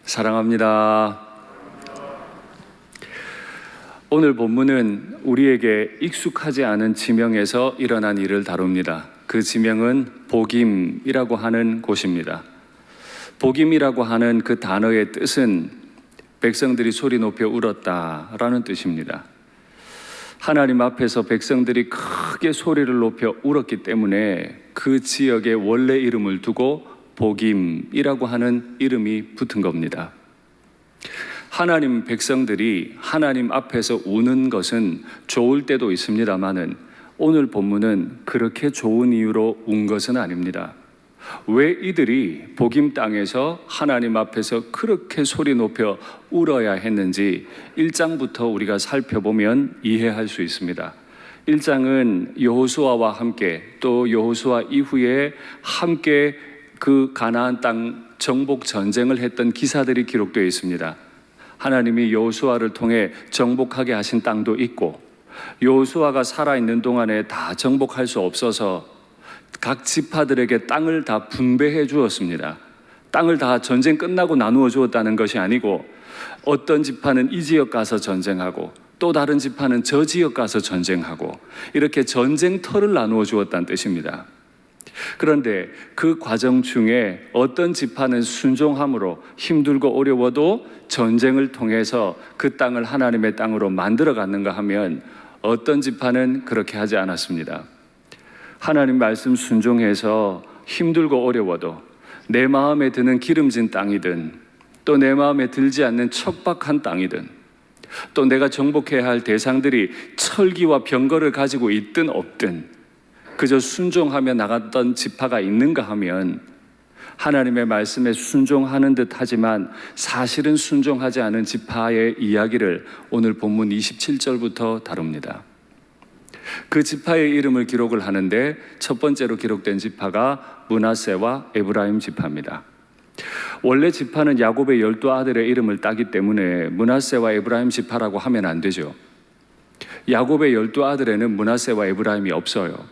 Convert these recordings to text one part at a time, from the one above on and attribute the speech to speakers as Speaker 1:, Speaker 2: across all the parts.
Speaker 1: 사랑합니다. 오늘 본문은 우리에게 익숙하지 않은 지명에서 일어난 일을 다룹니다. 그 지명은 복임이라고 하는 곳입니다. 복임이라고 하는 그 단어의 뜻은 백성들이 소리 높여 울었다라는 뜻입니다. 하나님 앞에서 백성들이 크게 소리를 높여 울었기 때문에 그 지역의 원래 이름을 두고 복임이라고 하는 이름이 붙은 겁니다. 하나님 백성들이 하나님 앞에서 우는 것은 좋을 때도 있습니다만은 오늘 본문은 그렇게 좋은 이유로 운 것은 아닙니다. 왜 이들이 복임 땅에서 하나님 앞에서 그렇게 소리 높여 울어야 했는지 1장부터 우리가 살펴보면 이해할 수 있습니다. 1장은 여호수아와 함께 또 여호수아 이후에 함께 그 가나안 땅 정복 전쟁을 했던 기사들이 기록되어 있습니다. 하나님이 여호수아를 통해 정복하게 하신 땅도 있고 여호수아가 살아있는 동안에 다 정복할 수 없어서 각 지파들에게 땅을 다 분배해 주었습니다. 땅을 다 전쟁 끝나고 나누어 주었다는 것이 아니고 어떤 지파는 이 지역 가서 전쟁하고 또 다른 지파는 저 지역 가서 전쟁하고 이렇게 전쟁터를 나누어 주었다는 뜻입니다. 그런데 그 과정 중에 어떤 지파는 순종함으로 힘들고 어려워도 전쟁을 통해서 그 땅을 하나님의 땅으로 만들어 갔는가 하면 어떤 지파는 그렇게 하지 않았습니다. 하나님 말씀 순종해서 힘들고 어려워도 내 마음에 드는 기름진 땅이든 또 내 마음에 들지 않는 척박한 땅이든 또 내가 정복해야 할 대상들이 철기와 병거를 가지고 있든 없든 그저 순종하며 나갔던 지파가 있는가 하면 하나님의 말씀에 순종하는 듯 하지만 사실은 순종하지 않은 지파의 이야기를 오늘 본문 27절부터 다룹니다. 그 지파의 이름을 기록을 하는데 첫 번째로 기록된 지파가 므낫세와 에브라임 지파입니다. 원래 지파는 야곱의 12아들의 이름을 따기 때문에 므낫세와 에브라임 지파라고 하면 안 되죠. 야곱의 12아들에는 므낫세와 에브라임이 없어요.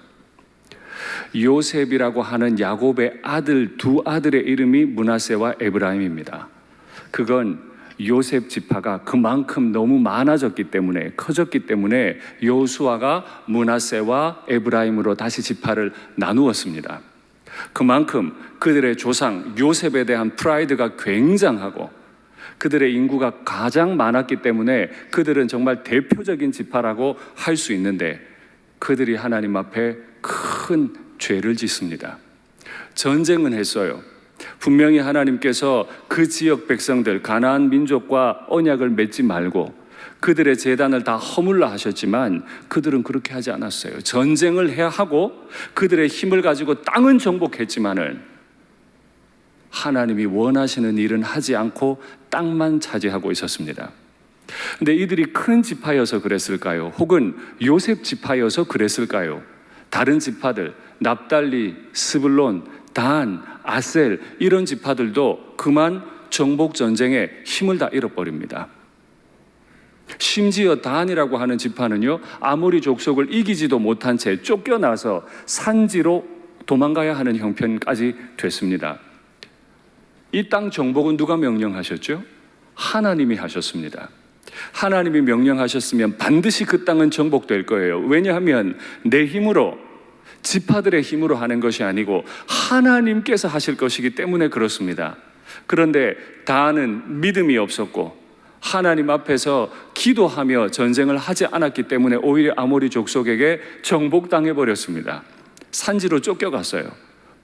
Speaker 1: 요셉이라고 하는 야곱의 아들 두 아들의 이름이 므낫세와 에브라임입니다. 그건 요셉 지파가 그만큼 너무 많아졌기 때문에 커졌기 때문에 여호수아가 므낫세와 에브라임으로 다시 지파를 나누었습니다. 그만큼 그들의 조상 요셉에 대한 프라이드가 굉장하고 그들의 인구가 가장 많았기 때문에 그들은 정말 대표적인 지파라고 할 수 있는데 그들이 하나님 앞에 큰 죄를 짓습니다. 전쟁은 했어요. 분명히 하나님께서 그 지역 백성들 가나안 민족과 언약을 맺지 말고 그들의 제단을 다 허물라 하셨지만 그들은 그렇게 하지 않았어요. 전쟁을 해야 하고 그들의 힘을 가지고 땅은 정복했지만은 하나님이 원하시는 일은 하지 않고 땅만 차지하고 있었습니다. 근데 이들이 큰 지파여서 그랬을까요? 혹은 요셉 지파여서 그랬을까요? 다른 지파들 납달리, 스불론, 단, 아셀 이런 지파들도 그만 정복 전쟁에 힘을 다 잃어버립니다. 심지어 단이라고 하는 지파는요 아모리 족속을 이기지도 못한 채 쫓겨나서 산지로 도망가야 하는 형편까지 됐습니다. 이 땅 정복은 누가 명령하셨죠? 하나님이 하셨습니다. 하나님이 명령하셨으면 반드시 그 땅은 정복될 거예요. 왜냐하면 내 힘으로 지파들의 힘으로 하는 것이 아니고 하나님께서 하실 것이기 때문에 그렇습니다. 그런데 다는 믿음이 없었고 하나님 앞에서 기도하며 전쟁을 하지 않았기 때문에 오히려 아모리 족속에게 정복당해 버렸습니다. 산지로 쫓겨갔어요.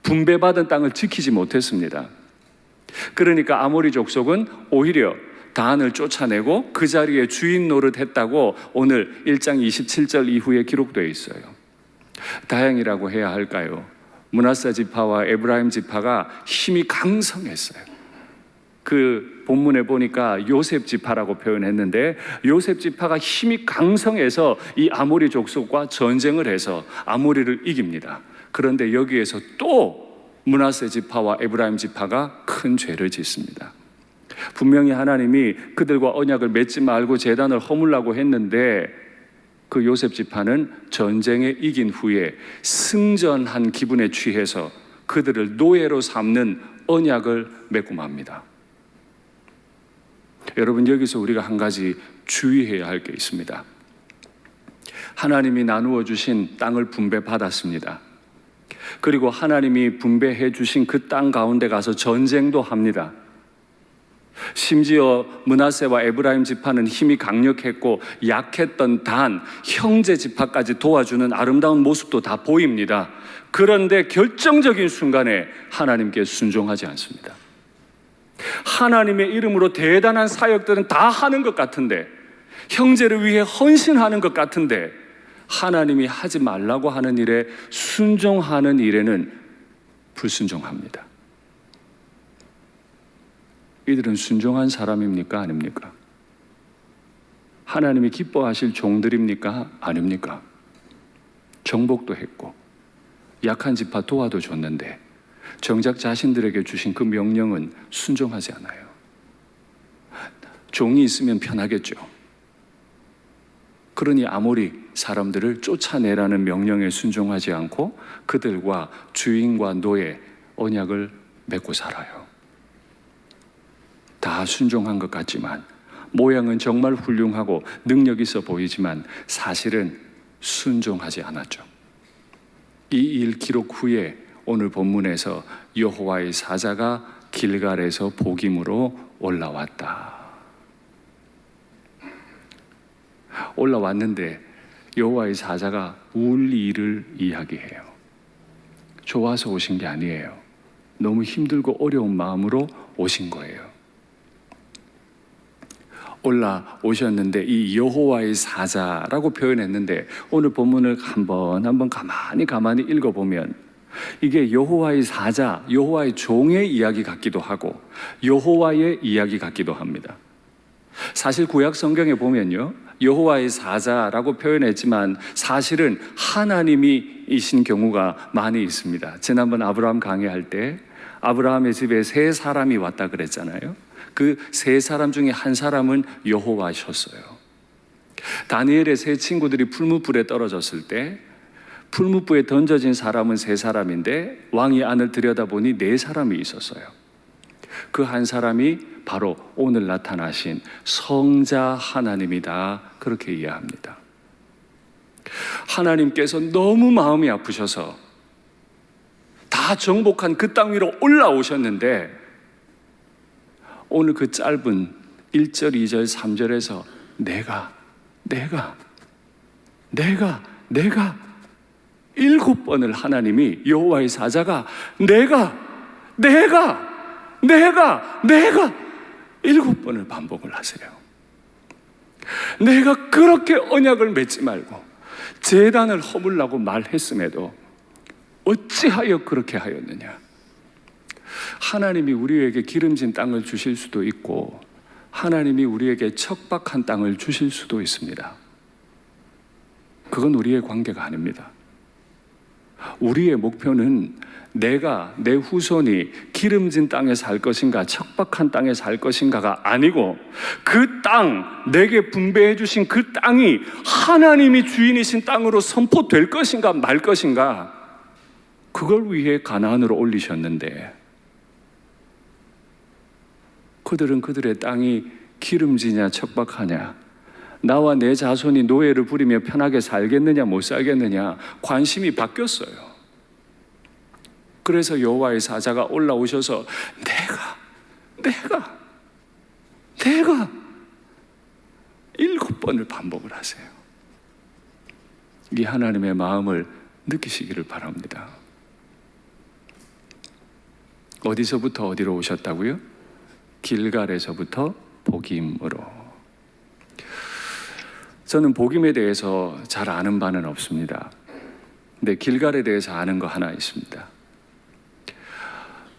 Speaker 1: 분배받은 땅을 지키지 못했습니다. 그러니까 아모리 족속은 오히려 단을 쫓아내고 그 자리에 주인 노릇했다고 오늘 1장 27절 이후에 기록되어 있어요. 다행이라고 해야 할까요? 므낫세 지파와 에브라임 지파가 힘이 강성했어요. 그 본문에 보니까 요셉 지파라고 표현했는데 요셉 지파가 힘이 강성해서 이 아모리 족속과 전쟁을 해서 아모리를 이깁니다. 그런데 여기에서 또 므낫세 지파와 에브라임 지파가 큰 죄를 짓습니다. 분명히 하나님이 그들과 언약을 맺지 말고 제단을 허물라고 했는데 그 요셉 지파는 전쟁에 이긴 후에 승전한 기분에 취해서 그들을 노예로 삼는 언약을 맺고 맙니다. 여러분, 여기서 우리가 한 가지 주의해야 할 게 있습니다. 하나님이 나누어 주신 땅을 분배받았습니다. 그리고 하나님이 분배해 주신 그 땅 가운데 가서 전쟁도 합니다. 심지어 므낫세와 에브라임 지파는 힘이 강력했고 약했던 단, 형제 지파까지 도와주는 아름다운 모습도 다 보입니다. 그런데 결정적인 순간에 하나님께 순종하지 않습니다. 하나님의 이름으로 대단한 사역들은 다 하는 것 같은데, 형제를 위해 헌신하는 것 같은데, 하나님이 하지 말라고 하는 일에 순종하는 일에는 불순종합니다. 이들은 순종한 사람입니까? 아닙니까? 하나님이 기뻐하실 종들입니까? 아닙니까? 정복도 했고 약한 지파 도와도 줬는데 정작 자신들에게 주신 그 명령은 순종하지 않아요. 종이 있으면 편하겠죠. 그러니 아모리 사람들을 쫓아내라는 명령에 순종하지 않고 그들과 주인과 노예 언약을 맺고 살아요. 다 순종한 것 같지만, 모양은 정말 훌륭하고 능력 있어 보이지만 사실은 순종하지 않았죠. 이 일 기록 후에 오늘 본문에서 여호와의 사자가 길갈에서 복임으로 올라왔는데 여호와의 사자가 울 일을 이야기해요. 좋아서 오신 게 아니에요. 너무 힘들고 어려운 마음으로 오신 거예요. 올라오셨는데 이 여호와의 사자라고 표현했는데 오늘 본문을 한번 가만히 읽어보면 이게 여호와의 사자, 여호와의 종의 이야기 같기도 하고 여호와의 이야기 같기도 합니다. 사실 구약 성경에 보면요, 여호와의 사자라고 표현했지만 사실은 하나님이신 경우가 많이 있습니다. 지난번 아브라함 강의할 때 아브라함의 집에 세 사람이 왔다 그랬잖아요. 그 세 사람 중에 한 사람은 여호와셨어요. 다니엘의 세 친구들이 풀무불에 떨어졌을 때 풀무불에 던져진 사람은 세 사람인데 왕이 안을 들여다보니 네 사람이 있었어요. 그 한 사람이 바로 오늘 나타나신 성자 하나님이다, 그렇게 이해합니다. 하나님께서 너무 마음이 아프셔서 다 정복한 그 땅 위로 올라오셨는데 오늘 그 짧은 1절, 2절, 3절에서 내가 7번을 하나님이 여호와의 사자가 내가 7번을 반복을 하세요. 내가 그렇게 언약을 맺지 말고 제단을 허물라고 말했음에도 어찌하여 그렇게 하였느냐. 하나님이 우리에게 기름진 땅을 주실 수도 있고 하나님이 우리에게 척박한 땅을 주실 수도 있습니다. 그건 우리의 관계가 아닙니다. 우리의 목표는 내가, 내 후손이 기름진 땅에 살 것인가 척박한 땅에 살 것인가가 아니고 그 땅, 내게 분배해 주신 그 땅이 하나님이 주인이신 땅으로 선포될 것인가 말 것인가, 그걸 위해 가나안으로 올리셨는데 그들은 그들의 땅이 기름지냐 척박하냐, 나와 내 자손이 노예를 부리며 편하게 살겠느냐 못 살겠느냐 관심이 바뀌었어요. 그래서 여호와의 사자가 올라오셔서 내가 7번을 반복을 하세요. 이 하나님의 마음을 느끼시기를 바랍니다. 어디서부터 어디로 오셨다고요? 길갈에서부터 복임으로. 저는 복임에 대해서 잘 아는 바는 없습니다. 근데 길갈에 대해서 아는 거 하나 있습니다.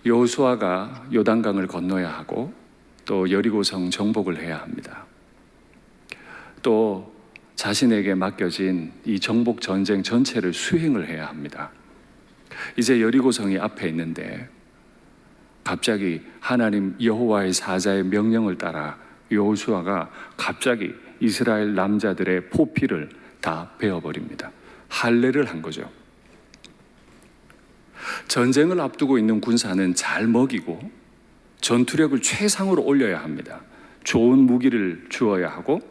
Speaker 1: 여호수아가 요단강을 건너야 하고 또 여리고성 정복을 해야 합니다. 또 자신에게 맡겨진 이 정복 전쟁 전체를 수행을 해야 합니다. 이제 여리고성이 앞에 있는데 갑자기 하나님 여호와의 사자의 명령을 따라 여호수아가 갑자기 이스라엘 남자들의 포피를 다 베어버립니다. 할례를 한 거죠. 전쟁을 앞두고 있는 군사는 잘 먹이고 전투력을 최상으로 올려야 합니다. 좋은 무기를 주어야 하고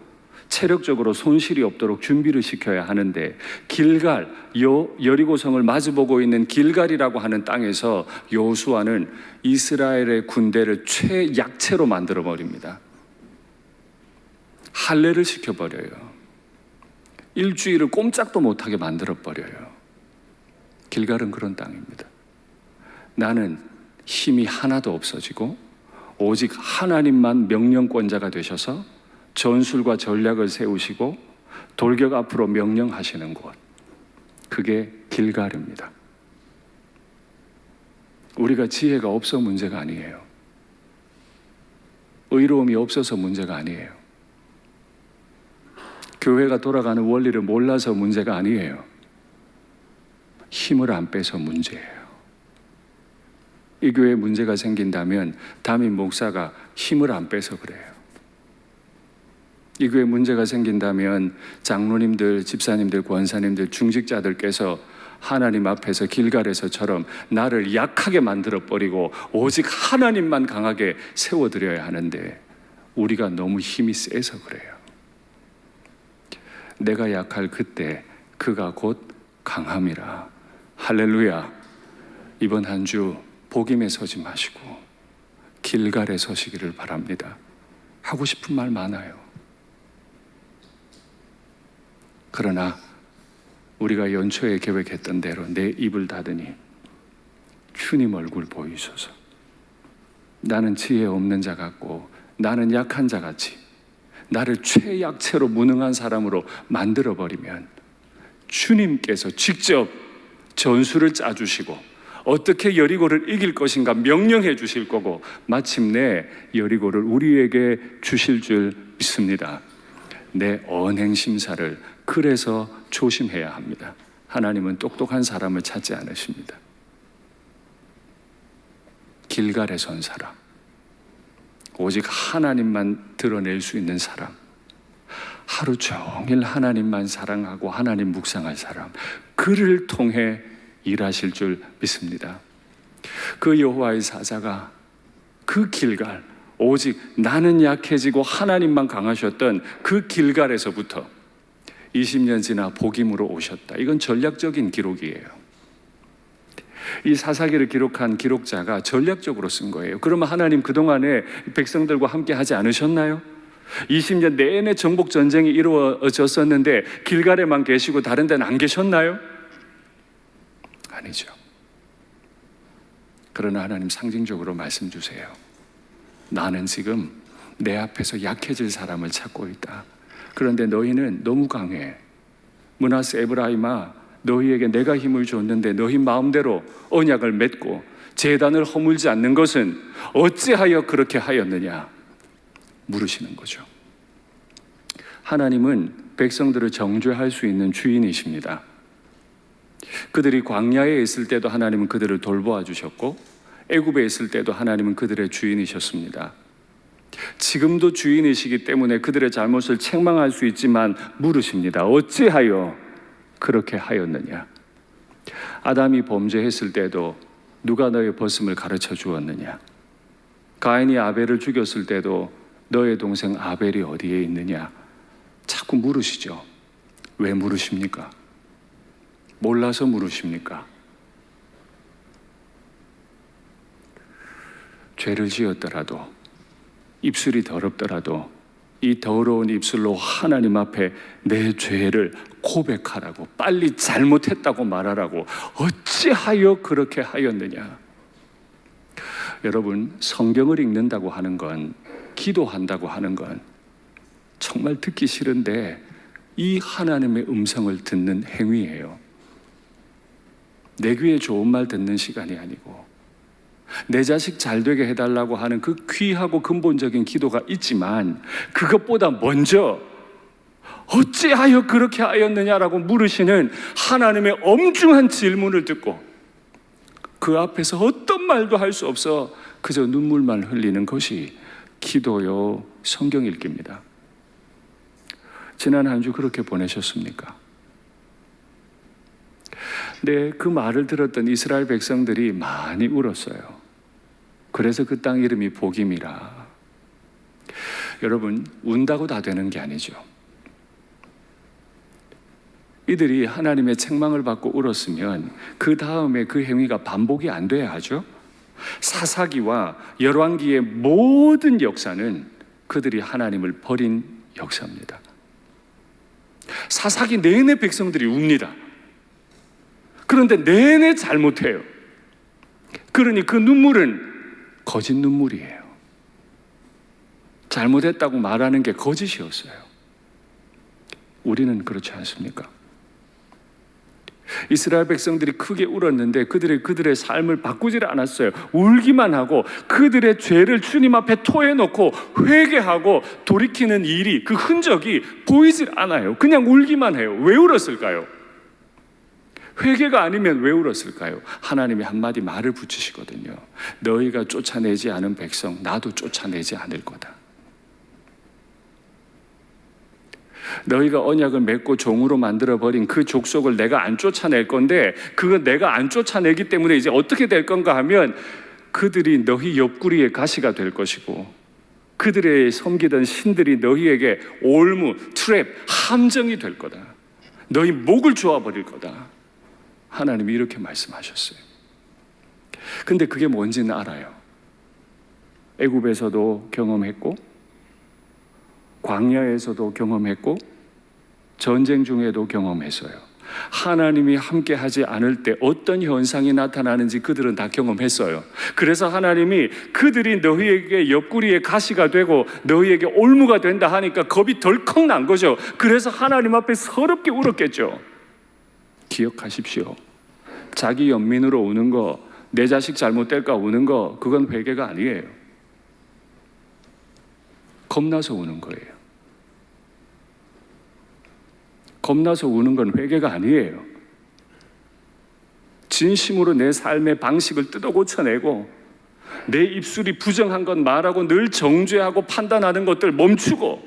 Speaker 1: 체력적으로 손실이 없도록 준비를 시켜야 하는데, 길갈, 여리고성을 마주보고 있는 길갈이라고 하는 땅에서 여호수아는 이스라엘의 군대를 최약체로 만들어 버립니다. 할례를 시켜버려요. 일주일을 꼼짝도 못하게 만들어 버려요. 길갈은 그런 땅입니다. 나는 힘이 하나도 없어지고 오직 하나님만 명령권자가 되셔서 전술과 전략을 세우시고 돌격 앞으로 명령하시는 곳, 그게 길갈입니다. 우리가 지혜가 없어 문제가 아니에요. 의로움이 없어서 문제가 아니에요. 교회가 돌아가는 원리를 몰라서 문제가 아니에요. 힘을 안 빼서 문제예요. 이 교회에 문제가 생긴다면 담임 목사가 힘을 안 빼서 그래요. 이 교회에 문제가 생긴다면 장로님들, 집사님들, 권사님들, 중직자들께서 하나님 앞에서 길갈에서처럼 나를 약하게 만들어버리고 오직 하나님만 강하게 세워드려야 하는데, 우리가 너무 힘이 세서 그래요. 내가 약할 그때 그가 곧 강함이라. 할렐루야. 이번 한 주 복임에 서지 마시고 길갈에 서시기를 바랍니다. 하고 싶은 말 많아요. 그러나 우리가 연초에 계획했던 대로 내 입을 닫으니 주님 얼굴 보이소서. 나는 지혜 없는 자 같고 나는 약한 자 같이 나를 최약체로 무능한 사람으로 만들어버리면 주님께서 직접 전술을 짜주시고 어떻게 여리고를 이길 것인가 명령해 주실 거고 마침내 여리고를 우리에게 주실 줄 믿습니다. 내 언행 심사를 그래서 조심해야 합니다. 하나님은 똑똑한 사람을 찾지 않으십니다. 길갈에 선 사람, 오직 하나님만 드러낼 수 있는 사람, 하루 종일 하나님만 사랑하고 하나님 묵상할 사람, 그를 통해 일하실 줄 믿습니다. 그 여호와의 사자가 그 길갈, 오직 나는 약해지고 하나님만 강하셨던 그 길갈에서부터 20년 지나 복임으로 오셨다. 이건 전략적인 기록이에요. 이 사사기를 기록한 기록자가 전략적으로 쓴 거예요. 그러면 하나님 그동안에 백성들과 함께 하지 않으셨나요? 20년 내내 정복 전쟁이 이루어졌었는데 길갈에만 계시고 다른 데는 안 계셨나요? 아니죠. 그러나 하나님 상징적으로 말씀 주세요. 나는 지금 내 앞에서 약해질 사람을 찾고 있다. 그런데 너희는 너무 강해. 므낫세 에브라임아, 너희에게 내가 힘을 줬는데 너희 마음대로 언약을 맺고 제단을 허물지 않는 것은 어찌하여 그렇게 하였느냐 물으시는 거죠. 하나님은 백성들을 정죄할 수 있는 주인이십니다. 그들이 광야에 있을 때도 하나님은 그들을 돌보아 주셨고 애굽에 있을 때도 하나님은 그들의 주인이셨습니다. 지금도 주인이시기 때문에 그들의 잘못을 책망할 수 있지만 물으십니다. 어찌하여 그렇게 하였느냐? 아담이 범죄했을 때도 누가 너의 벗음을 가르쳐 주었느냐? 가인이 아벨을 죽였을 때도 너의 동생 아벨이 어디에 있느냐? 자꾸 물으시죠. 왜 물으십니까? 몰라서 물으십니까? 죄를 지었더라도, 입술이 더럽더라도 이 더러운 입술로 하나님 앞에 내 죄를 고백하라고, 빨리 잘못했다고 말하라고, 어찌하여 그렇게 하였느냐? 여러분, 성경을 읽는다고 하는 건, 기도한다고 하는 건 정말 듣기 싫은데 이 하나님의 음성을 듣는 행위예요. 내 귀에 좋은 말 듣는 시간이 아니고 내 자식 잘 되게 해달라고 하는 그 귀하고 근본적인 기도가 있지만 그것보다 먼저 어찌하여 그렇게 하였느냐라고 물으시는 하나님의 엄중한 질문을 듣고 그 앞에서 어떤 말도 할 수 없어 그저 눈물만 흘리는 것이 기도요, 성경 읽기입니다. 지난 한 주 그렇게 보내셨습니까? 네, 그 말을 들었던 이스라엘 백성들이 많이 울었어요. 그래서 그 땅 이름이 복임이라. 여러분, 운다고 다 되는 게 아니죠. 이들이 하나님의 책망을 받고 울었으면 그 다음에 그 행위가 반복이 안 돼야 하죠. 사사기와 열왕기의 모든 역사는 그들이 하나님을 버린 역사입니다. 사사기 내내 백성들이 웁니다. 그런데 내내 잘못해요. 그러니 그 눈물은 거짓 눈물이에요. 잘못했다고 말하는 게 거짓이었어요. 우리는 그렇지 않습니까? 이스라엘 백성들이 크게 울었는데 그들의 삶을 바꾸질 않았어요. 울기만 하고 그들의 죄를 주님 앞에 토해놓고 회개하고 돌이키는 일이, 그 흔적이 보이질 않아요. 그냥 울기만 해요. 왜 울었을까요? 회개가 아니면 왜 울었을까요? 하나님이 한마디 말을 붙이시거든요. 너희가 쫓아내지 않은 백성 나도 쫓아내지 않을 거다. 너희가 언약을 맺고 종으로 만들어버린 그 족속을 내가 안 쫓아낼 건데, 그건 내가 안 쫓아내기 때문에 이제 어떻게 될 건가 하면 그들이 너희 옆구리의 가시가 될 것이고, 그들의 섬기던 신들이 너희에게 올무, 트랩, 함정이 될 거다. 너희 목을 조아버릴 거다. 하나님이 이렇게 말씀하셨어요. 근데 그게 뭔지는 알아요. 애굽에서도 경험했고, 광야에서도 경험했고, 전쟁 중에도 경험했어요. 하나님이 함께 하지 않을 때 어떤 현상이 나타나는지 그들은 다 경험했어요. 그래서 하나님이 그들이 너희에게 옆구리에 가시가 되고 너희에게 올무가 된다 하니까 겁이 덜컥 난 거죠. 그래서 하나님 앞에 서럽게 울었겠죠. 기억하십시오. 자기 연민으로 우는 거, 내 자식 잘못될까 우는 거, 그건 회개가 아니에요. 겁나서 우는 거예요. 겁나서 우는 건 회개가 아니에요. 진심으로 내 삶의 방식을 뜯어 고쳐내고, 내 입술이 부정한 건 말하고 늘 정죄하고 판단하는 것들 멈추고,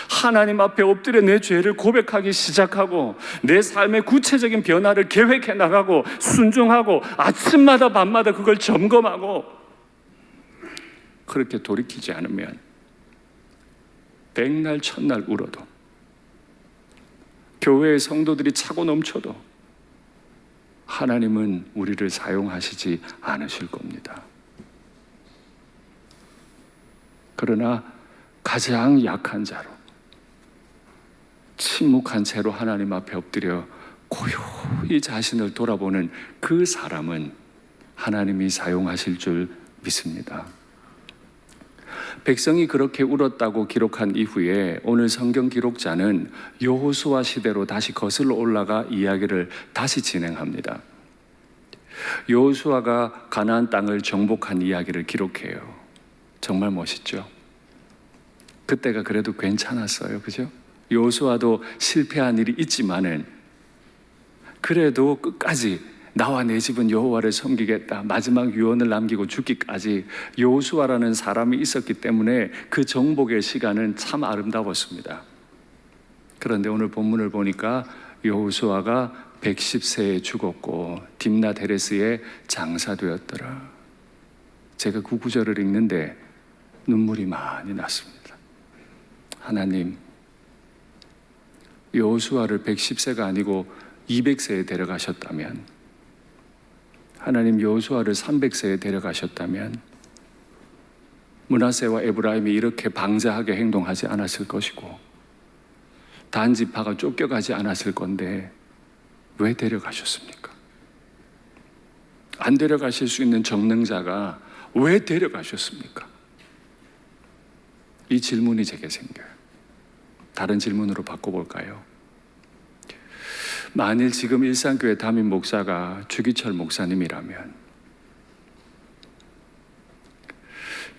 Speaker 1: 하나님 앞에 엎드려 내 죄를 고백하기 시작하고, 내 삶의 구체적인 변화를 계획해 나가고 순종하고 아침마다 밤마다 그걸 점검하고, 그렇게 돌이키지 않으면 백날 천날 울어도, 교회의 성도들이 차고 넘쳐도 하나님은 우리를 사용하시지 않으실 겁니다. 그러나 가장 약한 자로, 침묵한 채로 하나님 앞에 엎드려 고요히 자신을 돌아보는 그 사람은 하나님이 사용하실 줄 믿습니다. 백성이 그렇게 울었다고 기록한 이후에 오늘 성경 기록자는 여호수아 시대로 다시 거슬러 올라가 이야기를 다시 진행합니다. 여호수아가 가나안 땅을 정복한 이야기를 기록해요. 정말 멋있죠? 그때가 그래도 괜찮았어요. 그죠? 여호수아도 실패한 일이 있지만은 그래도 끝까지 나와 내 집은 여호와를 섬기겠다, 마지막 유언을 남기고 죽기까지 여호수아라는 사람이 있었기 때문에 그 정복의 시간은 참 아름다웠습니다. 그런데 오늘 본문을 보니까 여호수아가 110세에 죽었고 딥낫 헤레스의 장사되었더라. 제가 그 구절을 읽는데 눈물이 많이 났습니다. 하나님, 여호수아를 110세가 아니고 200세에 데려가셨다면, 하나님 여호수아를 300세에 데려가셨다면 므낫세와 에브라임이 이렇게 방자하게 행동하지 않았을 것이고 단지파가 쫓겨가지 않았을 건데 왜 데려가셨습니까? 안 데려가실 수 있는 정능자가 왜 데려가셨습니까? 이 질문이 제게 생겨요. 다른 질문으로 바꿔볼까요? 만일 지금 일산교회 담임 목사가 주기철 목사님이라면,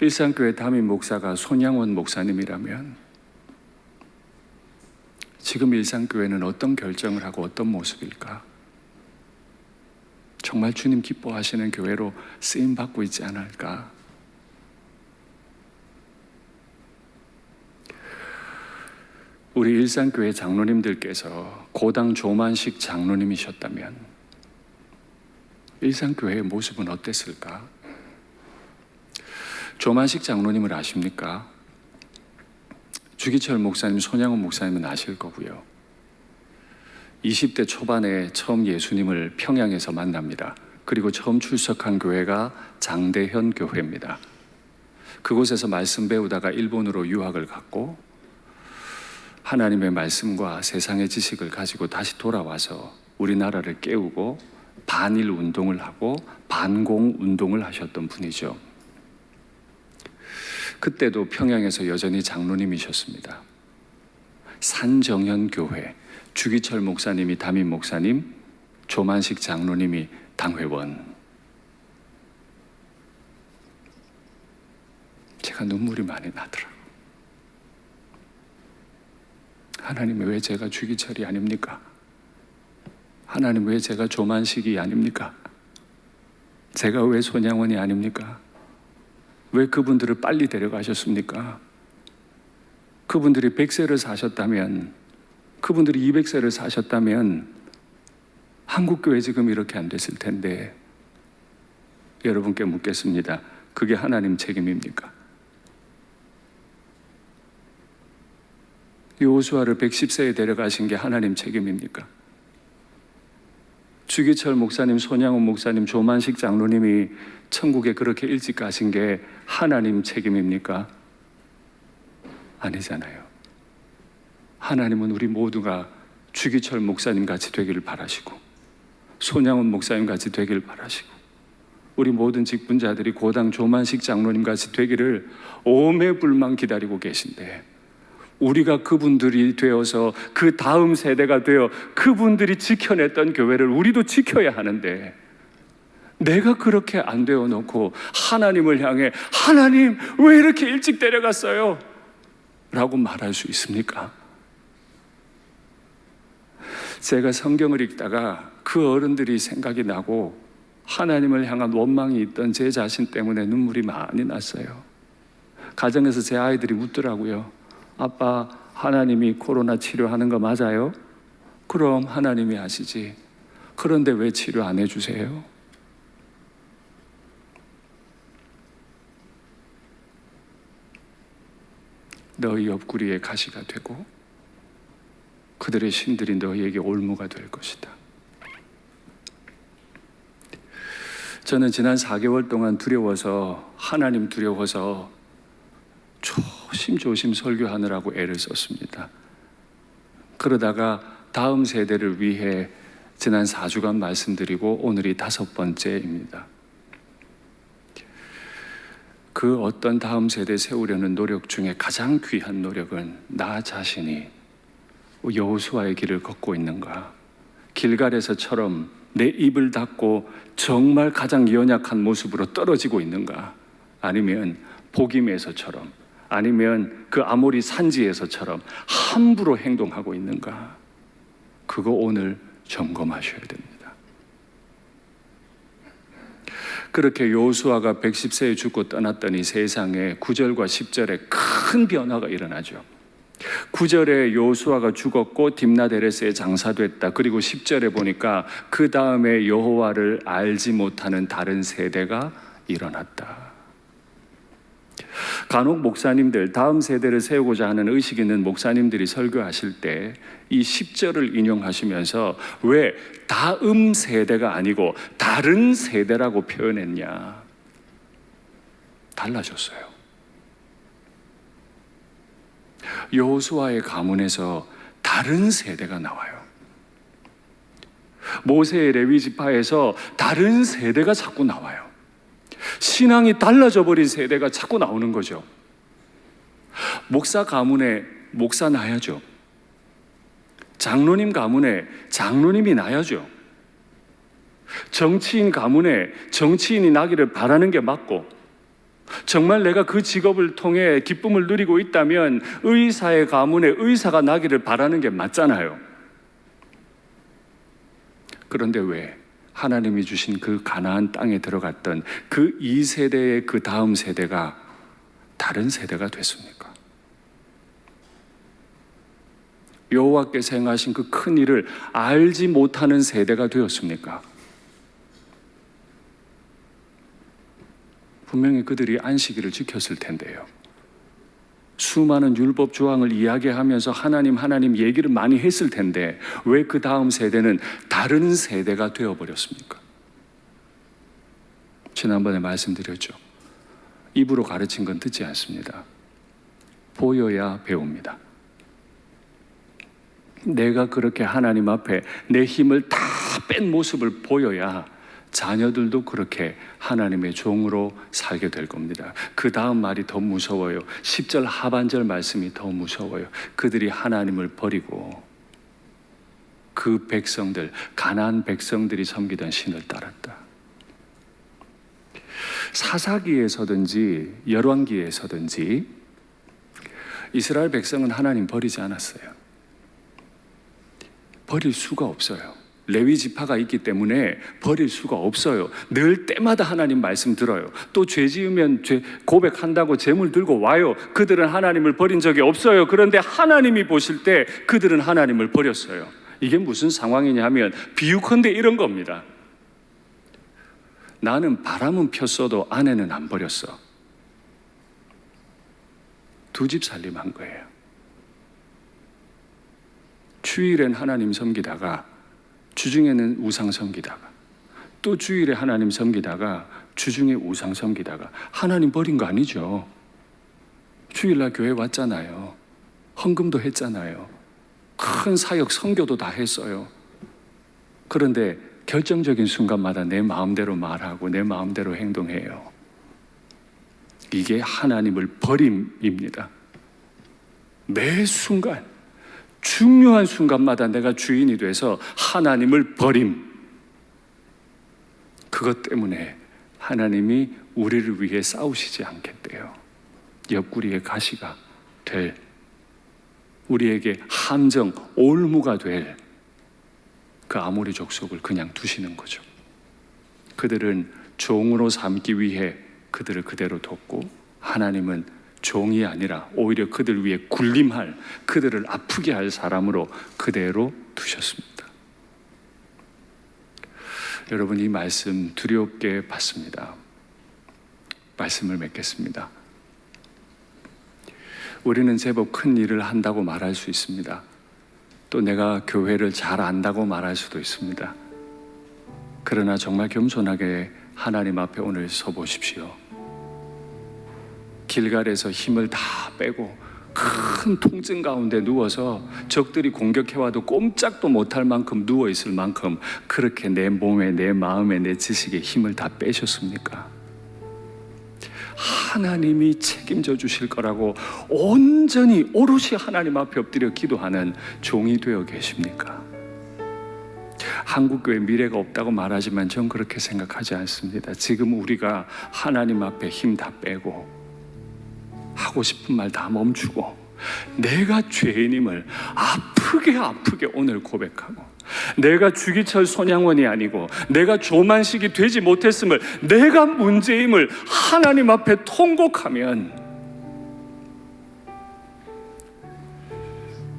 Speaker 1: 일산교회 담임 목사가 손양원 목사님이라면 지금 일산교회는 어떤 결정을 하고 어떤 모습일까? 정말 주님 기뻐하시는 교회로 쓰임받고 있지 않을까? 우리 일산교회 장로님들께서 고당 조만식 장로님이셨다면 일산교회의 모습은 어땠을까? 조만식 장로님을 아십니까? 주기철 목사님, 손양원 목사님은 아실 거고요. 20대 초반에 처음 예수님을 평양에서 만납니다. 그리고 처음 출석한 교회가 장대현 교회입니다. 그곳에서 말씀 배우다가 일본으로 유학을 갔고 하나님의 말씀과 세상의 지식을 가지고 다시 돌아와서 우리나라를 깨우고 반일 운동을 하고 반공 운동을 하셨던 분이죠. 그때도 평양에서 여전히 장로님이셨습니다. 산정현 교회, 주기철 목사님이 담임 목사님, 조만식 장로님이 당회원. 제가 눈물이 많이 나더라고요. 하나님, 왜 제가 주기철이 아닙니까? 하나님, 왜 제가 조만식이 아닙니까? 제가 왜 손양원이 아닙니까? 왜 그분들을 빨리 데려가셨습니까? 그분들이 100세를 사셨다면, 그분들이 200세를 사셨다면 한국교회 지금 이렇게 안 됐을 텐데. 여러분께 묻겠습니다. 그게 하나님 책임입니까? 여호수아를 110세에 데려가신 게 하나님 책임입니까? 주기철 목사님, 손양원 목사님, 조만식 장로님이 천국에 그렇게 일찍 가신 게 하나님 책임입니까? 아니잖아요. 하나님은 우리 모두가 주기철 목사님 같이 되기를 바라시고 손양원 목사님 같이 되기를 바라시고 우리 모든 직분자들이 고당 조만식 장로님 같이 되기를 오매불망 기다리고 계신데, 우리가 그분들이 되어서 그 다음 세대가 되어 그분들이 지켜냈던 교회를 우리도 지켜야 하는데, 내가 그렇게 안 되어 놓고 하나님을 향해 하나님 왜 이렇게 일찍 데려갔어요? 라고 말할 수 있습니까? 제가 성경을 읽다가 그 어른들이 생각이 나고 하나님을 향한 원망이 있던 제 자신 때문에 눈물이 많이 났어요. 가정에서 제 아이들이 묻더라고요. 아빠, 하나님이 코로나 치료하는 거 맞아요? 그럼 하나님이 아시지. 그런데 왜 치료 안 해주세요? 너희 옆구리에 가시가 되고 그들의 신들이 너희에게 올무가 될 것이다. 저는 지난 4개월 동안 두려워서, 하나님 두려워서 조심조심 설교하느라고 애를 썼습니다. 그러다가 다음 세대를 위해 지난 4주간 말씀드리고 오늘이 5번째입니다. 그 어떤 다음 세대 세우려는 노력 중에 가장 귀한 노력은 나 자신이 여호수아의 길을 걷고 있는가, 길갈에서처럼 내 입을 닫고 정말 가장 연약한 모습으로 떨어지고 있는가, 아니면 복임에서처럼, 아니면 그 아모리 산지에서처럼 함부로 행동하고 있는가, 그거 오늘 점검하셔야 됩니다. 그렇게 여호수아가 110세에 죽고 떠났더니 세상에 9절과 10절에 큰 변화가 일어나죠. 9절에 여호수아가 죽었고 딥나데레스에 장사됐다. 그리고 10절에 보니까 그 다음에 여호와를 알지 못하는 다른 세대가 일어났다. 간혹 목사님들, 다음 세대를 세우고자 하는 의식 있는 목사님들이 설교하실 때 이 10절을 인용하시면서 왜 다음 세대가 아니고 다른 세대라고 표현했냐? 달라졌어요. 여호수아의 가문에서 다른 세대가 나와요. 모세의 레위 지파에서 다른 세대가 자꾸 나와요. 신앙이 달라져 버린 세대가 자꾸 나오는 거죠. 목사 가문에 목사 나야죠. 장로님 가문에 장로님이 나야죠. 정치인 가문에 정치인이 나기를 바라는 게 맞고, 정말 내가 그 직업을 통해 기쁨을 누리고 있다면 의사의 가문에 의사가 나기를 바라는 게 맞잖아요. 그런데 왜 하나님이 주신 그 가나안 땅에 들어갔던 그 2세대의 그 다음 세대가 다른 세대가 됐습니까? 여호와께서 행하신 그 큰 일을 알지 못하는 세대가 되었습니까? 분명히 그들이 안식일을 지켰을 텐데요. 수많은 율법 조항을 이야기하면서 하나님 얘기를 많이 했을 텐데 왜 그 다음 세대는 다른 세대가 되어버렸습니까? 지난번에 말씀드렸죠. 입으로 가르친 건 듣지 않습니다. 보여야 배웁니다. 내가 그렇게 하나님 앞에 내 힘을 다 뺀 모습을 보여야 자녀들도 그렇게 하나님의 종으로 살게 될 겁니다. 그 다음 말이 더 무서워요. 10절 하반절 말씀이 더 무서워요. 그들이 하나님을 버리고 그 백성들, 가나안 백성들이 섬기던 신을 따랐다. 사사기에서든지 열왕기에서든지 이스라엘 백성은 하나님 버리지 않았어요. 버릴 수가 없어요. 레위 지파가 있기 때문에 버릴 수가 없어요. 늘 때마다 하나님 말씀 들어요. 또 죄 지으면 죄 고백한다고 제물 들고 와요. 그들은 하나님을 버린 적이 없어요. 그런데 하나님이 보실 때 그들은 하나님을 버렸어요. 이게 무슨 상황이냐면 비유컨대 이런 겁니다. 나는 바람은 폈어도 아내는 안 버렸어. 두 집 살림한 거예요. 주일엔 하나님 섬기다가 주중에는 우상 섬기다가 또 주일에 하나님 섬기다가 주중에 우상 섬기다가 하나님 버린 거 아니죠. 주일날 교회 왔잖아요. 헌금도 했잖아요. 큰 사역 선교도 다 했어요. 그런데 결정적인 순간마다 내 마음대로 말하고 내 마음대로 행동해요. 이게 하나님을 버림입니다. 매 순간 중요한 순간마다 내가 주인이 돼서 하나님을 버림. 그것 때문에 하나님이 우리를 위해 싸우시지 않겠대요. 옆구리에 가시가 될, 우리에게 함정, 올무가 될 그 아모리 족속을 그냥 두시는 거죠. 그들은 종으로 삼기 위해 그들을 그대로 뒀고 하나님은 종이 아니라 오히려 그들 위해 군림할, 그들을 아프게 할 사람으로 그대로 두셨습니다. 여러분, 이 말씀 두렵게 받습니다. 말씀을 맺겠습니다. 우리는 제법 큰 일을 한다고 말할 수 있습니다. 또 내가 교회를 잘 안다고 말할 수도 있습니다. 그러나 정말 겸손하게 하나님 앞에 오늘 서 보십시오. 길갈에서 힘을 다 빼고 큰 통증 가운데 누워서 적들이 공격해와도 꼼짝도 못할 만큼 누워있을 만큼 그렇게 내 몸에, 내 마음에, 내 지식에 힘을 다 빼셨습니까? 하나님이 책임져 주실 거라고 온전히 오롯이 하나님 앞에 엎드려 기도하는 종이 되어 계십니까? 한국교회 미래가 없다고 말하지만 전 그렇게 생각하지 않습니다. 지금 우리가 하나님 앞에 힘 다 빼고 하고 싶은 말 다 멈추고 내가 죄인임을 아프게 오늘 고백하고 내가 주기철 손양원이 아니고 내가 조만식이 되지 못했음을, 내가 문제임을 하나님 앞에 통곡하면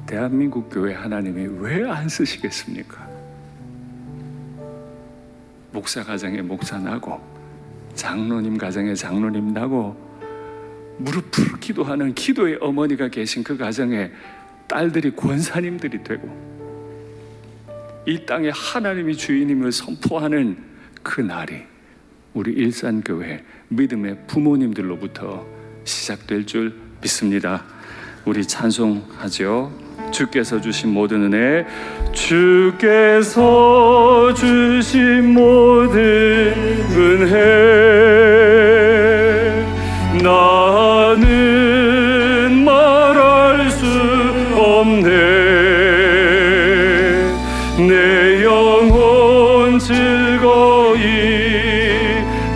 Speaker 1: 대한민국 교회 하나님이 왜 안 쓰시겠습니까? 목사 가정에 목사 나고 장로님 가정에 장로님 나고 무릎을 기도하는 기도의 어머니가 계신 그 가정에 딸들이 권사님들이 되고 이 땅에 하나님이 주인임을 선포하는 그 날이 우리 일산교회 믿음의 부모님들로부터 시작될 줄 믿습니다. 우리 찬송하죠. 주께서 주신 모든 은혜, 주께서 주신 모든 은혜, 나는 말할 수 없네. 내 영혼 즐거이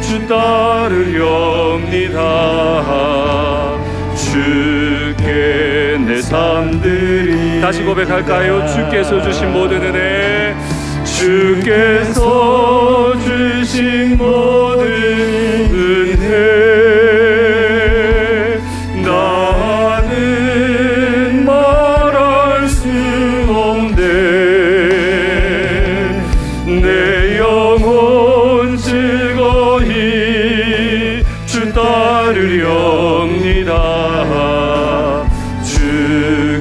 Speaker 1: 주 따르렵니다. 주께 내 삶들이, 다시 고백할까요? 주께서 주신 모든 은혜, 주께서 주신 모든 은혜, 나는 말할 수 없네. 내 영혼 즐거이 주 따르렵니다.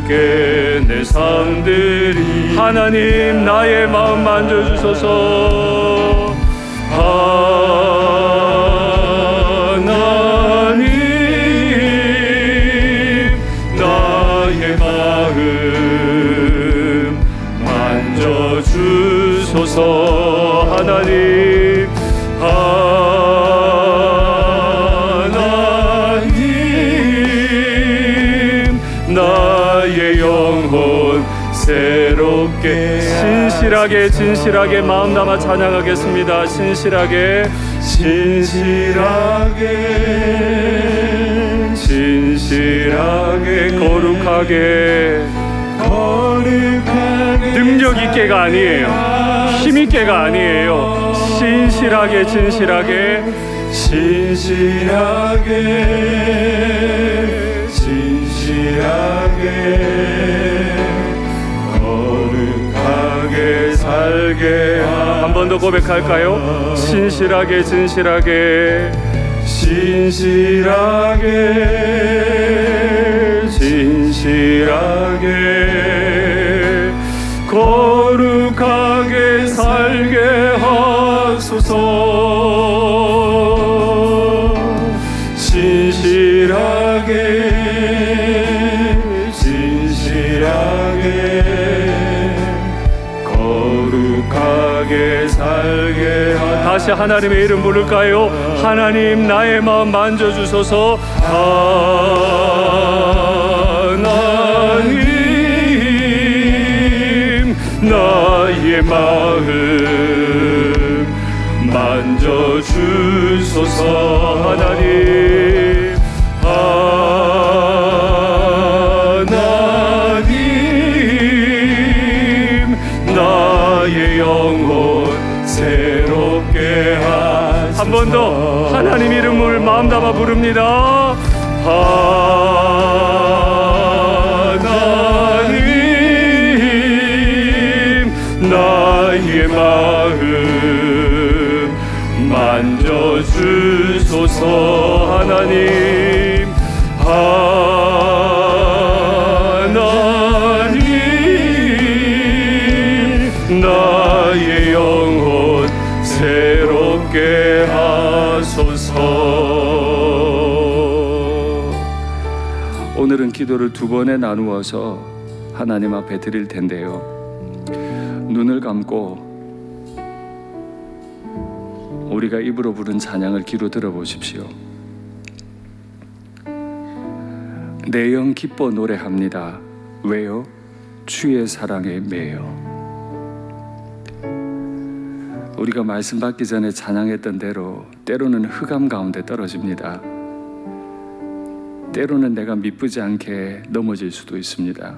Speaker 1: 함께 내 삶들이 하나님 나의 마음 만져주소서. 하나님 나의 마음 만져주소서. 하나님 나의 영혼 새롭게 진실하게 마음 담아 찬양하겠습니다. 진실하게 거룩하게 능력 있게가 아니에요. 힘 있게가 아니에요. 진실하게 거룩하게 살게 한 번 더 고백할까요? 진실하게 거룩하게 살게 하소서. 진실하게 거룩하게 살게 다시 하나님의 이름 부를까요? 하나님 나의 마음 만져주소서. 하나님 나의 마음 만져주소서. 하나님 나의 영혼 새롭게 하소서. 한 번 더 하나님 이름을 마음 담아 부릅니다. 하나님 나의 마음 만져주소서. 하나님 나의 영혼 새롭게 하소서. 오늘은 기도를 두 번에 나누어서 하나님 앞에 드릴 텐데요. 눈을 감고 우리가 입으로 부른 찬양을 귀로 들어보십시오. 내 영 기뻐 노래합니다. 왜요? 주의 사랑에 매여. 우리가 말씀 받기 전에 찬양했던 대로 때로는 흑암 가운데 떨어집니다. 때로는 내가 미쁘지 않게 넘어질 수도 있습니다.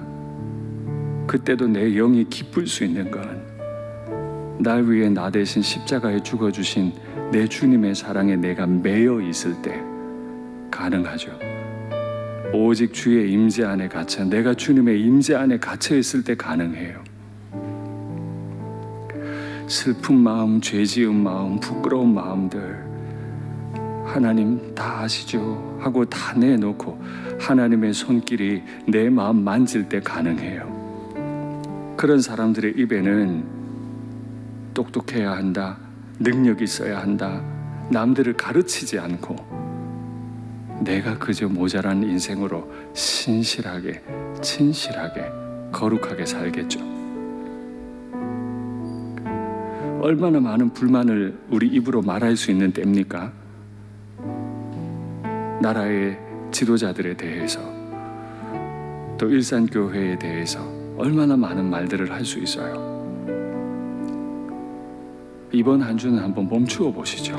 Speaker 1: 그때도 내 영이 기쁠 수 있는 건 날 위해 나 대신 십자가에 죽어주신 내 주님의 사랑에 내가 매여 있을 때 가능하죠. 오직 주의 임재 안에 갇혀 내가 주님의 임재 안에 갇혀 있을 때 가능해요. 슬픈 마음, 죄 지은 마음, 부끄러운 마음들 하나님 다 아시죠 하고 다 내놓고 하나님의 손길이 내 마음 만질 때 가능해요. 그런 사람들의 입에는 똑똑해야 한다, 능력 있어야 한다, 남들을 가르치지 않고 내가 그저 모자란 인생으로 신실하게, 진실하게, 거룩하게 살겠죠. 얼마나 많은 불만을 우리 입으로 말할 수 있는 때입니까? 나라의 지도자들에 대해서, 또 일산교회에 대해서 얼마나 많은 말들을 할 수 있어요. 이번 한 주는 한번 멈추어 보시죠.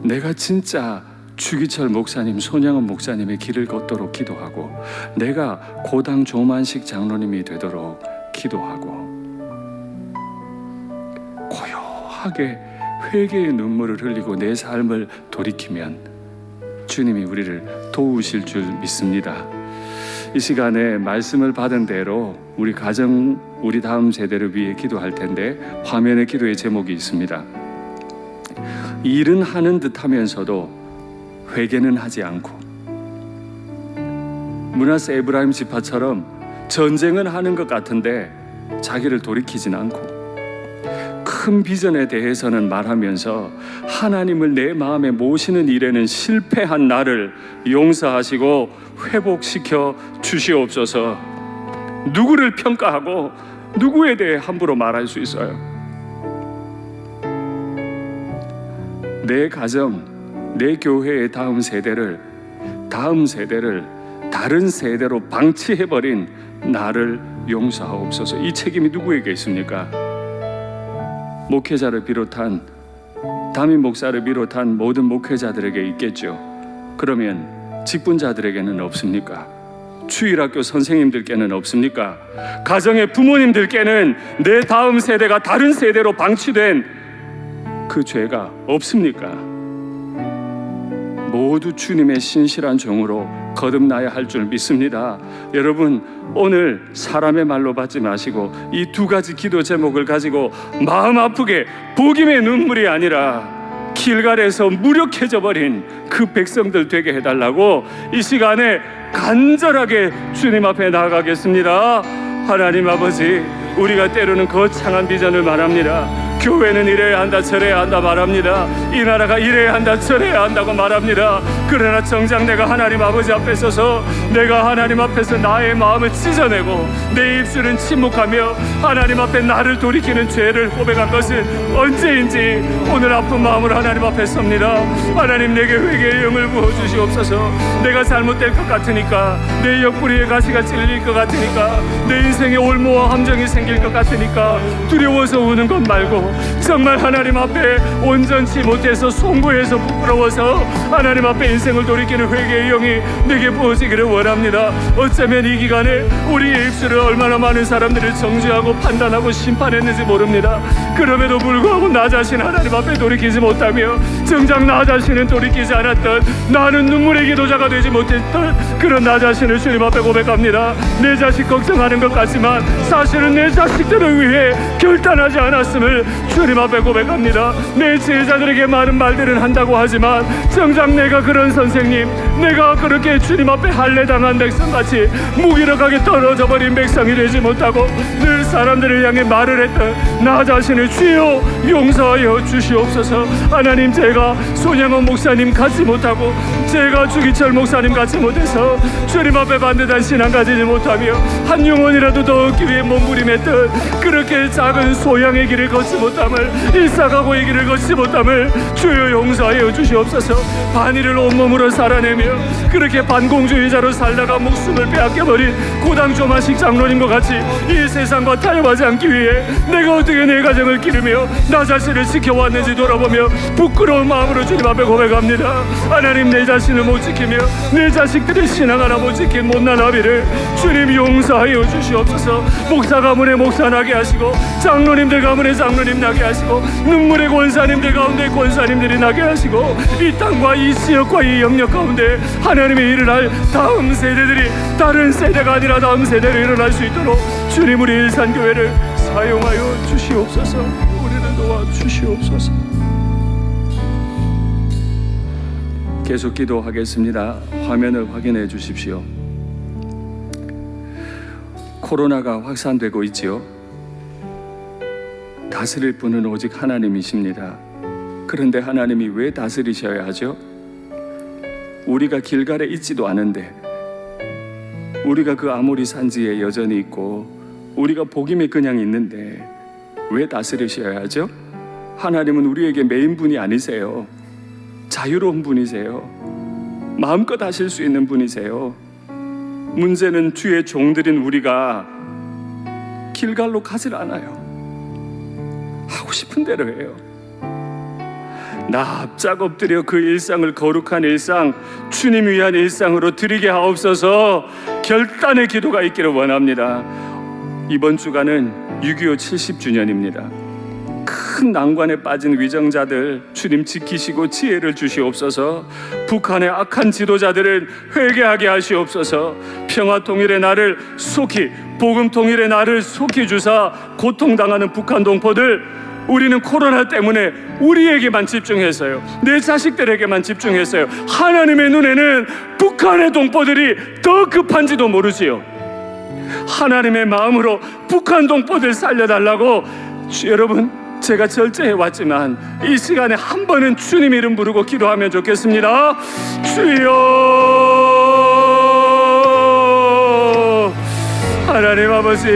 Speaker 1: 내가 진짜 주기철 목사님, 손양원 목사님의 길을 걷도록 기도하고, 내가 고당 조만식 장로님이 되도록 기도하고, 고요하게 회개의 눈물을 흘리고 내 삶을 돌이키면 주님이 우리를 도우실 줄 믿습니다. 이 시간에 말씀을 받은 대로 우리 가정, 우리 다음 세대를 위해 기도할 텐데, 화면에 기도의 제목이 있습니다. 일은 하는 듯 하면서도 회개는 하지 않고, 므낫세 에브라임 지파처럼 전쟁은 하는 것 같은데 자기를 돌이키진 않고 큰 비전에 대해서는 말하면서 하나님을 내 마음에 모시는 일에는 실패한 나를 용서하시고 회복시켜 주시옵소서. 누구를 평가하고 누구에 대해 함부로 말할 수 있어요? 내 가정, 내 교회의 다음 세대를 다른 세대로 방치해버린 나를 용서하옵소서. 이 책임이 누구에게 있습니까? 목회자를 비롯한 담임 목사를 비롯한 모든 목회자들에게 있겠죠. 그러면 직분자들에게는 없습니까? 주일학교 선생님들께는 없습니까? 가정의 부모님들께는 내 다음 세대가 다른 세대로 방치된 그 죄가 없습니까? 모두 주님의 신실한 종으로 거듭나야 할 줄 믿습니다. 여러분, 오늘 사람의 말로 받지 마시고 이 두 가지 기도 제목을 가지고 마음 아프게 복임의 눈물이 아니라 길갈에서 무력해져 버린 그 백성들 되게 해달라고 이 시간에 간절하게 주님 앞에 나아가겠습니다. 하나님 아버지, 우리가 때로는 거창한 비전을 말합니다. 교회는 이래야 한다 저래야 한다 말합니다. 이 나라가 이래야 한다 저래야 한다고 말합니다. 그러나 정작 내가 하나님 아버지 앞에 서서 내가 하나님 앞에서 나의 마음을 찢어내고 내 입술은 침묵하며 하나님 앞에 나를 돌이키는 죄를 고백한 것은 언제인지 오늘 아픈 마음으로 하나님 앞에 섭니다. 하나님, 내게 회개의 영을 부어주시옵소서. 내가 잘못될 것 같으니까, 내 옆구리에 가시가 찔릴 것 같으니까, 내 인생에 올무와 함정이 생길 것 같으니까 두려워서 우는 것 말고 정말 하나님 앞에 온전치 못해서 송구해서 부끄러워서 하나님 앞에 인생을 돌이키는 회개의 영이 내게 부어지기를 원합니다. 어쩌면 이 기간에 우리의 입술을 얼마나 많은 사람들을 정죄하고 판단하고 심판했는지 모릅니다. 그럼에도 불구하고 나 자신 하나님 앞에 돌이키지 못하며 정작 나 자신은 돌이키지 않았던, 나는 눈물의 기도자가 되지 못했던 그런 나 자신을 주님 앞에 고백합니다. 내 자식 걱정하는 것 같지만 사실은 내 자식들을 위해 결단하지 않았음을 주님 앞에 고백합니다. 내 제자들에게 많은 말들은 한다고 하지만 정작 내가 그런 선생님, 내가 그렇게 주님 앞에 할례당한 백성같이 무기력하게 떨어져 버린 백성이 되지 못하고 늘 사람들을 향해 말을 했던 나 자신을 주여 용서하여 주시옵소서. 하나님, 제가 손양원 목사님 같지 못하고 제가 주기철 목사님 같지 못해서 주님 앞에 반듯한 신앙 가지지 못하며 한 영혼이라도 더 얻기 위해 몸부림했던 그렇게 작은 소양의 길을 걷지 못함을, 일사가고 이 길을 걷지 못함을 주여 용서하여 주시옵소서. 반일을 온몸으로 살아내며 그렇게 반공주의자로 살다가 목숨을 빼앗겨버린 고당조마식 장로님과 같이 이 세상과 타협하지 않기 위해 내가 어떻게 내 가정을 기르며 나 자신을 지켜왔는지 돌아보며 부끄러운 마음으로 주님 앞에 고백합니다. 하나님, 내 자신을 못 지키며 내 자식들의 신앙 하나 못 지킨 못난 아비를 주님 용서하여 주시옵소서. 목사 가문에 목사 나게 하시고 장로님들 가문에 장로님 나게 하시고 눈물의 권사님들 가운데 권사님들이 나게 하시고 이 땅과 이 지역과 이 영역 가운데 하나님의 일을 할 다음 세대들이 다른 세대가 아니라 다음 세대로 일어날 수 있도록 주님, 우리 일산교회를 사용하여 주시옵소서. 우리를 도와주시옵소서. 계속 기도하겠습니다. 화면을 확인해 주십시오. 코로나가 확산되고 있지요. 다스릴 분은 오직 하나님이십니다. 그런데 하나님이 왜 다스리셔야 하죠? 우리가 길갈에 있지도 않은데, 우리가 그 아모리 산지에 여전히 있고 우리가 복임에 그냥 있는데 왜 다스리셔야 하죠? 하나님은 우리에게 메인분이 아니세요. 자유로운 분이세요. 마음껏 하실 수 있는 분이세요. 문제는 주의 종들인 우리가 길갈로 가질 않아요. 하고 싶은 대로 해요. 납작 엎드려 그 일상을 거룩한 일상, 주님 위한 일상으로 드리게 하옵소서. 결단의 기도가 있기를 원합니다. 이번 주간은 6.25 70주년입니다. 큰 난관에 빠진 위정자들 주님 지키시고 지혜를 주시옵소서. 북한의 악한 지도자들을 회개하게 하시옵소서. 평화 통일의 날을 속히, 복음 통일의 날을 속히 주사 고통당하는 북한 동포들 우리는 코로나 때문에 우리에게만 집중했어요. 내 자식들에게만 집중했어요. 하나님의 눈에는 북한의 동포들이 더 급한지도 모르지요. 하나님의 마음으로 북한 동포들 살려달라고 여러분, 제가 절제해 왔지만 이 시간에 한 번은 주님 이름 부르고 기도하면 좋겠습니다. 주여, 하나님 아버지,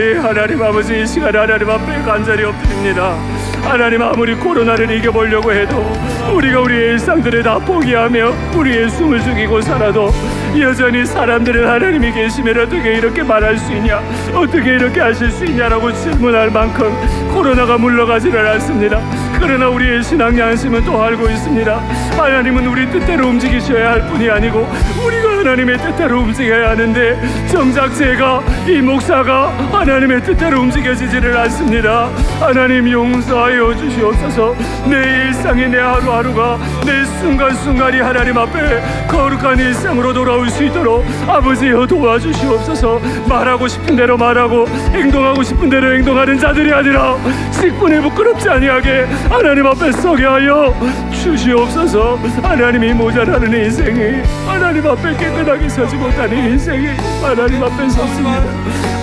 Speaker 1: 이 시간에 하나님 앞에 간절히 엎드립니다. 하나님, 아무리 코로나를 이겨보려고 해도 우리가 우리의 일상들을 다 포기하며 우리의 숨을 죽이고 살아도 여전히 사람들은 하나님이 계시면 어떻게 이렇게 말할 수 있냐, 어떻게 이렇게 하실 수 있냐라고 질문할 만큼 코로나가 물러가지를 않습니다. 그러나 우리의 신앙 양심은 또 알고 있습니다. 하나님은 우리 뜻대로 움직이셔야 할 뿐이 아니고 우리가 하나님의 뜻대로 움직여야 하는데, 정작 제가, 이 목사가 하나님의 뜻대로 움직여지지를 않습니다. 하나님, 용서하여 주시옵소서. 내 일상이, 내 하루하루가, 내 순간순간이 하나님 앞에 거룩한 일상으로 돌아올 수 있도록 아버지여 도와주시옵소서. 말하고 싶은 대로 말하고 행동하고 싶은 대로 행동하는 자들이 아니라 직분에 부끄럽지 아니하게 하나님 앞에 서게 하여 주시옵소서. 하나님이 모자라는 인생이, 하나님 앞에 깨끗하게 서지 못하는 인생이 하나님 앞에 섰습니다.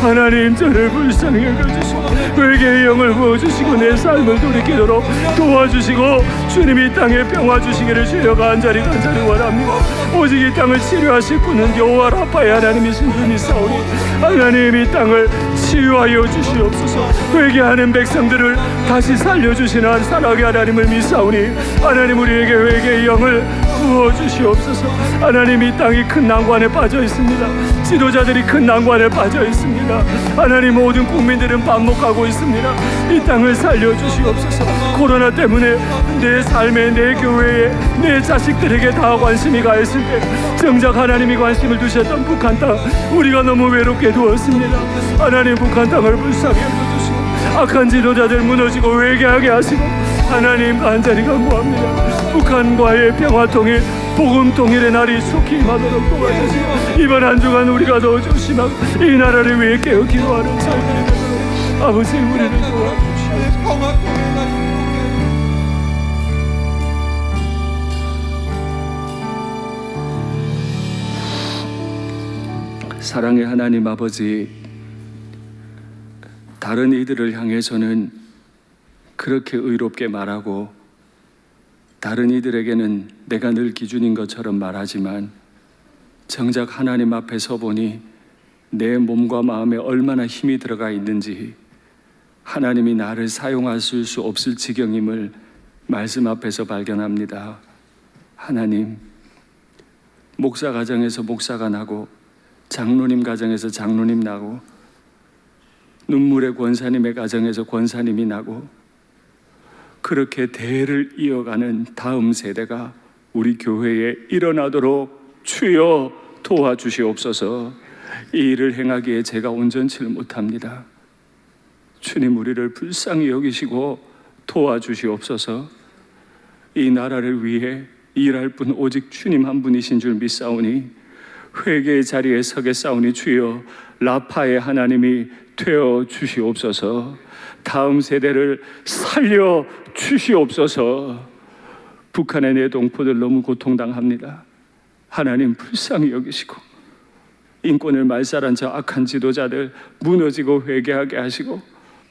Speaker 1: 하나님, 저를 불쌍히 여겨주시고 회개의 영을 부어주시고 내 삶을 돌이키도록 도와주시고 주님이 땅에 평화 주시기를 주여 간절히 원합니다. 오직 이 땅을 치료하실 분은 여호와 라파의 하나님이신 줄 믿사오니 하나님, 이 땅을 치유하여 주시옵소서. 회개하는 백성들을 다시 살려주시는 사랑의 하나님을 믿사오니 하나님, 우리에게 회개의 영을 부어주시옵소서. 하나님, 이 땅이 큰 난관에 빠져 있습니다. 지도자들이 큰 난관에 빠져 있습니다. 하나님, 모든 국민들은 반목하고 있습니다. 이 땅을 살려주시옵소서. 코로나 때문에 내 삶에, 내 교회에, 내 자식들에게 다 관심이 가 있을 때 정작 하나님이 관심을 두셨던 북한 땅, 우리가 너무 외롭게 두었습니다. 하나님, 북한 땅을 불쌍히 여겨주시고 악한 지도자들 무너지고 회개하게 하시고 하나님, 간절히 간구합니다. 북한과의 평화통일, 복음통일의 날이 속히 임하도록 도와주시고 이번 한 주간 우리가 더 조심하고 이 나라를 위해 깨어 기도하는 저희들이 되도록 아버지, 우리를 도와주시옵소서. 사랑의 하나님 아버지, 다른 이들을 향해서는 그렇게 의롭게 말하고 다른 이들에게는 내가 늘 기준인 것처럼 말하지만 정작 하나님 앞에 서보니 내 몸과 마음에 얼마나 힘이 들어가 있는지, 하나님이 나를 사용하실 수 없을 지경임을 말씀 앞에서 발견합니다. 하나님, 목사 가정에서 목사가 나고 장로님 가정에서 장로님 나고 눈물의 권사님의 가정에서 권사님이 나고 그렇게 대를 이어가는 다음 세대가 우리 교회에 일어나도록 주여 도와주시옵소서. 이 일을 행하기에 제가 온전치를 못합니다. 주님, 우리를 불쌍히 여기시고 도와주시옵소서. 이 나라를 위해 일할 분 오직 주님 한 분이신 줄 믿사오니 회개의 자리에 서겠사오니 주여 라파의 하나님이 되어 주시옵소서. 다음 세대를 살려 주시옵소서. 북한의 내 동포들 너무 고통당합니다. 하나님, 불쌍히 여기시고 인권을 말살한 저 악한 지도자들 무너지고 회개하게 하시고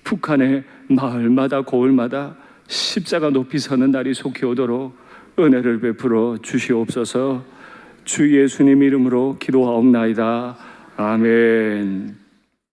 Speaker 1: 북한의 마을마다 고을마다 십자가 높이 서는 날이 속히 오도록 은혜를 베풀어 주시옵소서. 주 예수님 이름으로 기도하옵나이다. 아멘.